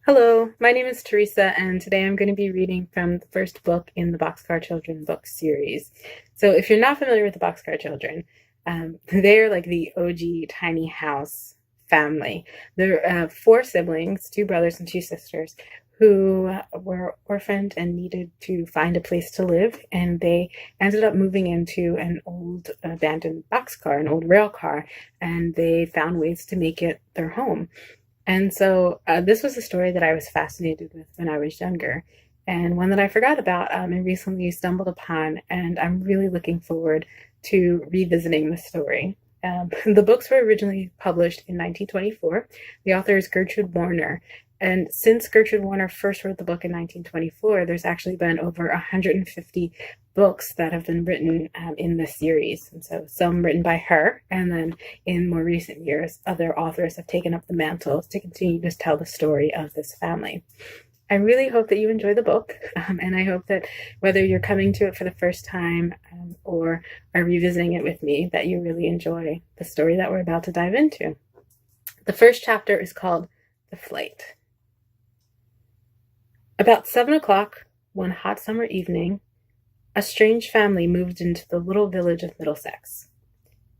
Hello, my name is Teresa, and today I'm going to be reading from the first book in the Boxcar Children book series. So, if you're not familiar with the Boxcar Children, they're like the OG tiny house family. They're four siblings, two brothers and two sisters, who were orphaned and needed to find a place to live, and they ended up moving into an old abandoned boxcar, an old rail car, and they found ways to make it their home. And so this was a story that I was fascinated with when I was younger, and one that I forgot about and recently stumbled upon, and I'm really looking forward to revisiting the story. The books were originally published in 1924. The author is Gertrude Warner, and since Gertrude Warner first wrote the book in 1924, there's actually been over 150 books that have been written in this series. And so some written by her, and then in more recent years, other authors have taken up the mantle to continue to tell the story of this family. I really hope that you enjoy the book, and I hope that whether you're coming to it for the first time or are revisiting it with me, that you really enjoy the story that we're about to dive into. The first chapter is called The Flight. About 7 o'clock one hot summer evening, a strange family moved into the little village of Middlesex.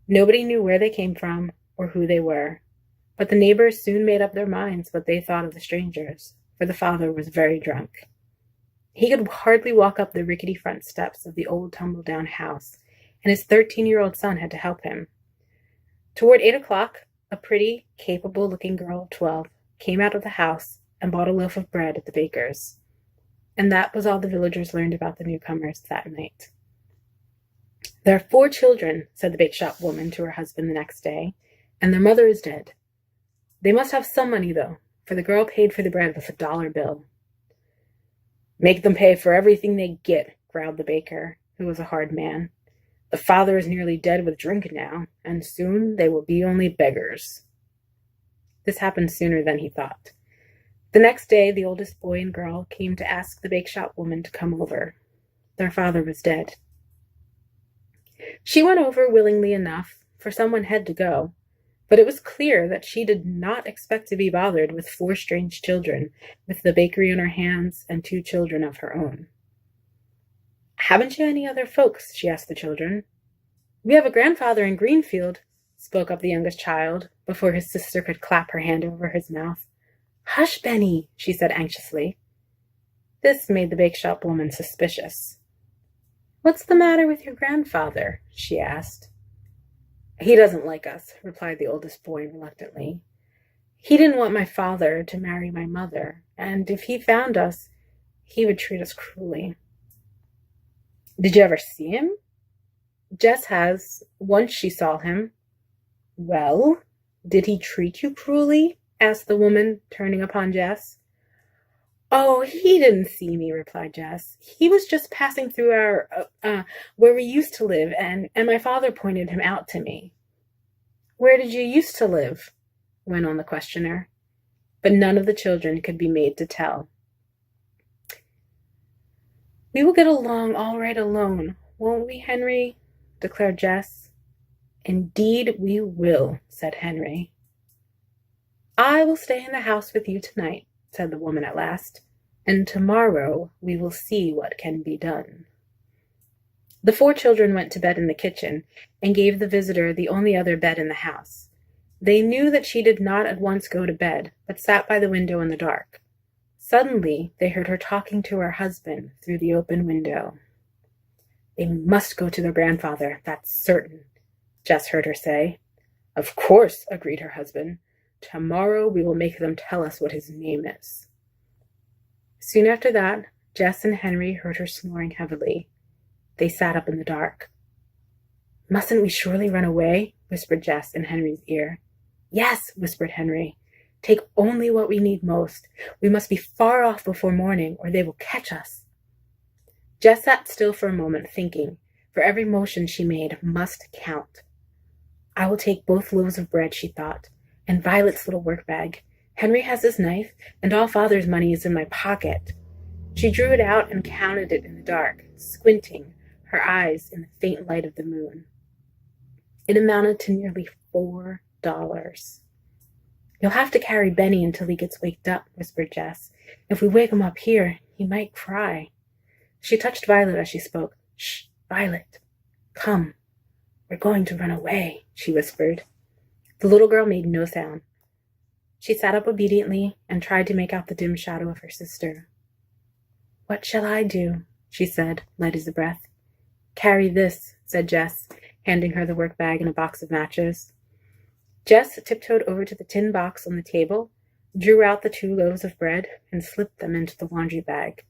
Nobody knew where they came from or who they were, but the neighbors soon made up their minds what they thought of the strangers, for the father was very drunk. He could hardly walk up the rickety front steps of the old tumble-down house, and his 13-year-old son had to help him. Toward 8 o'clock, a pretty, capable-looking girl of 12 came out of the house and bought a loaf of bread at the baker's. And that was all the villagers learned about the newcomers that night. "There are 4 children," said the bake-shop woman to her husband the next day, "and their mother is dead. They must have some money, though, for the girl paid for the bread with a $1 bill. "Make them pay for everything they get," growled the baker, who was a hard man. "The father is nearly dead with drink now, and soon they will be only beggars." This happened sooner than he thought. The next day, the oldest boy and girl came to ask the bake-shop woman to come over. Their father was dead. She went over willingly enough, for someone had to go, but it was clear that she did not expect to be bothered with 4 strange children, with the bakery in her hands and 2 children of her own. "Haven't you any other folks?" she asked the children. "We have a grandfather in Greenfield," spoke up the youngest child, before his sister could clap her hand over his mouth. "Hush, Benny," she said anxiously. This made the bake-shop woman suspicious. "What's the matter with your grandfather?" she asked. "He doesn't like us," replied the oldest boy reluctantly. "He didn't want my father to marry my mother, and if he found us, he would treat us cruelly." "Did you ever see him?" "Jess has. Once she saw him." "Well, did he treat you cruelly?" asked the woman, turning upon Jess. "Oh, he didn't see me," replied Jess. "He was just passing through where we used to live, and my father pointed him out to me." "Where did you used to live?" went on the questioner. But none of the children could be made to tell. "We will get along all right alone, won't we, Henry?" declared Jess. "Indeed we will," said Henry. "I will stay in the house with you tonight," said the woman at last, "and tomorrow we will see what can be done." The 4 children went to bed in the kitchen and gave the visitor the only other bed in the house. They knew that she did not at once go to bed, but sat by the window in the dark. Suddenly they heard her talking to her husband through the open window. "They must go to their grandfather, that's certain," Jess heard her say. "Of course," agreed her husband. "Tomorrow we will make them tell us what his name is." Soon after that, Jess and Henry heard her snoring heavily. They sat up in the dark. "Mustn't we surely run away?" whispered Jess in Henry's ear. "Yes," whispered Henry. "Take only what we need most. We must be far off before morning, or they will catch us." Jess sat still for a moment, thinking, for every motion she made must count. "I will take both loaves of bread," she thought, "and Violet's little work-bag. Henry has his knife, and all Father's money is in my pocket." She drew it out and counted it in the dark, squinting, her eyes in the faint light of the moon. It amounted to nearly $4. "You'll have to carry Benny until he gets waked up," whispered Jess. "If we wake him up here, he might cry." She touched Violet as she spoke. "Shh, Violet. Come. We're going to run away," she whispered. The little girl made no sound. She sat up obediently and tried to make out the dim shadow of her sister. "What shall I do?" she said, light as a breath. "Carry this," said Jess, handing her the work bag and a box of matches. Jess tiptoed over to the tin box on the table, drew out the 2 loaves of bread, and slipped them into the laundry bag.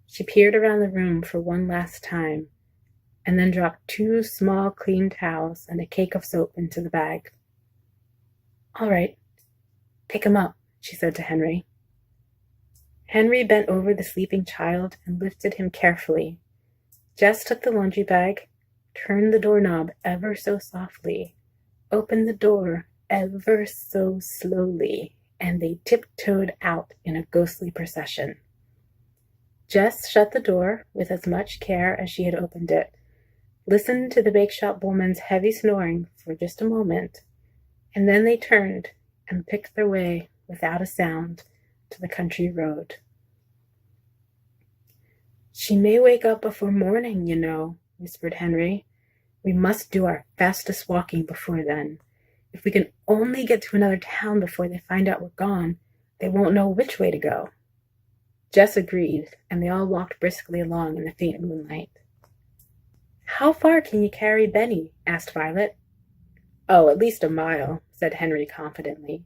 She peered around the room for one last time, and then dropped 2 small clean towels and a cake of soap into the bag. "All right, pick him up," she said to Henry. Henry bent over the sleeping child and lifted him carefully. Jess took the laundry bag, turned the doorknob ever so softly, opened the door ever so slowly, and they tiptoed out in a ghostly procession. Jess shut the door with as much care as she had opened it, listened to the bake-shop woman's heavy snoring for just a moment, and then they turned and picked their way without a sound to the country road. "She may wake up before morning, you know," whispered Henry. "We must do our fastest walking before then. If we can only get to another town before they find out we're gone, they won't know which way to go." Jess agreed, and they all walked briskly along in the faint moonlight. "How far can you carry Benny?" asked Violet. "Oh, at least a mile," said Henry confidently,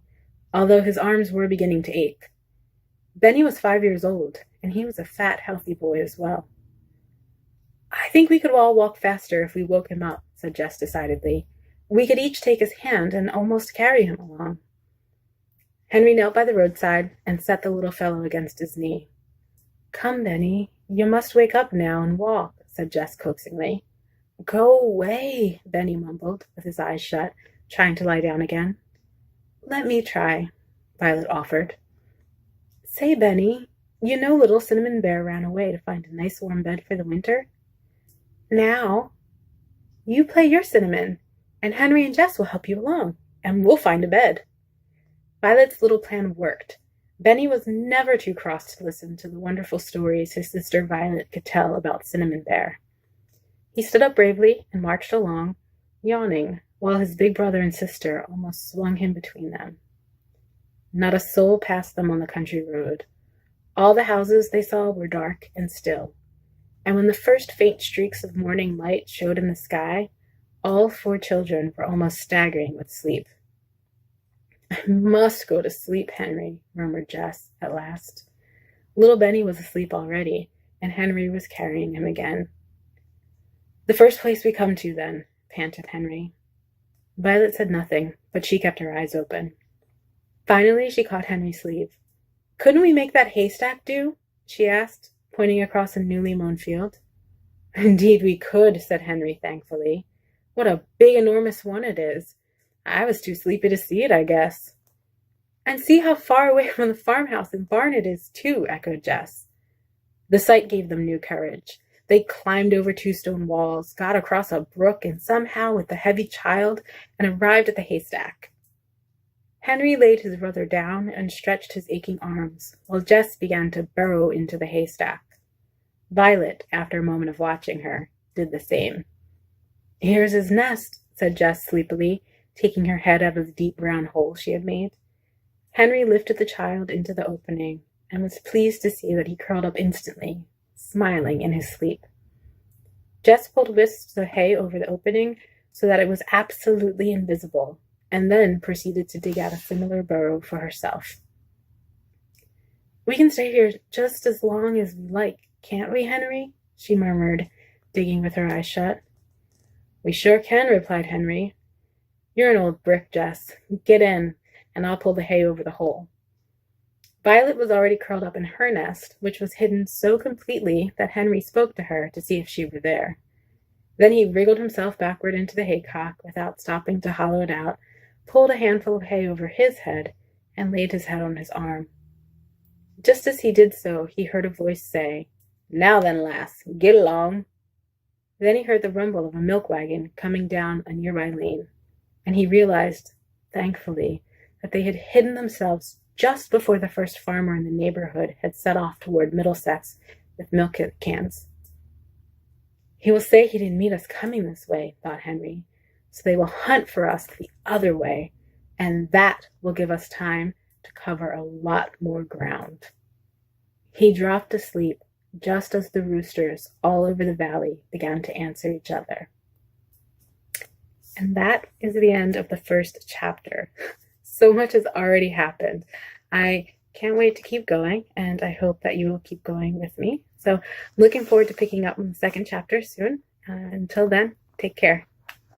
although his arms were beginning to ache. Benny was 5 years old, and he was a fat, healthy boy as well. "I think we could all walk faster if we woke him up," said Jess decidedly. "We could each take his hand and almost carry him along." Henry knelt by the roadside and set the little fellow against his knee. "Come, Benny, you must wake up now and walk," said Jess coaxingly. "Go away," Benny mumbled, with his eyes shut, trying to lie down again. "Let me try," Violet offered. "Say, Benny, you know little Cinnamon Bear ran away to find a nice warm bed for the winter? Now, you play your Cinnamon, and Henry and Jess will help you along, and we'll find a bed." Violet's little plan worked. Benny was never too cross to listen to the wonderful stories his sister Violet could tell about Cinnamon Bear. He stood up bravely and marched along, yawning, while his big brother and sister almost swung him between them. Not a soul passed them on the country road. All the houses they saw were dark and still, and when the first faint streaks of morning light showed in the sky, all 4 children were almost staggering with sleep. "I must go to sleep, Henry," murmured Jess at last. Little Benny was asleep already, and Henry was carrying him again. "The first place we come to, then," panted Henry. Violet said nothing, but she kept her eyes open. Finally, she caught Henry's sleeve. "Couldn't we make that haystack do?" she asked, pointing across a newly mown field. "Indeed we could," said Henry thankfully. "What a big, enormous one it is. I was too sleepy to see it, I guess." "And see how far away from the farmhouse and barn it is, too," echoed Jess. The sight gave them new courage. They climbed over 2 stone walls, got across a brook, and somehow, with the heavy child, and arrived at the haystack. Henry laid his brother down and stretched his aching arms, while Jess began to burrow into the haystack. Violet, after a moment of watching her, did the same. "Here's his nest," said Jess sleepily, taking her head out of the deep brown hole she had made. Henry lifted the child into the opening and was pleased to see that he curled up instantly, smiling in his sleep. Jess pulled wisps of hay over the opening so that it was absolutely invisible, and then proceeded to dig out a similar burrow for herself. "We can stay here just as long as we like, can't we, Henry?" she murmured, digging with her eyes shut. "We sure can," replied Henry. "You're an old brick, Jess. Get in, and I'll pull the hay over the hole." Violet was already curled up in her nest, which was hidden so completely that Henry spoke to her to see if she were there. Then he wriggled himself backward into the haycock without stopping to hollow it out, pulled a handful of hay over his head, and laid his head on his arm. Just as he did so, he heard a voice say, "Now then, lass, get along." Then he heard the rumble of a milk wagon coming down a nearby lane, and he realized, thankfully, that they had hidden themselves just before the first farmer in the neighborhood had set off toward Middlesex with milk cans. He will say he didn't meet us coming this way, thought Henry, so they will hunt for us the other way, and that will give us time to cover a lot more ground. He dropped asleep just as the roosters all over the valley began to answer each other. And that is the end of the first chapter. So much has already happened. I can't wait to keep going, and I hope that you will keep going with me. So looking forward to picking up on the second chapter soon. Until then, take care.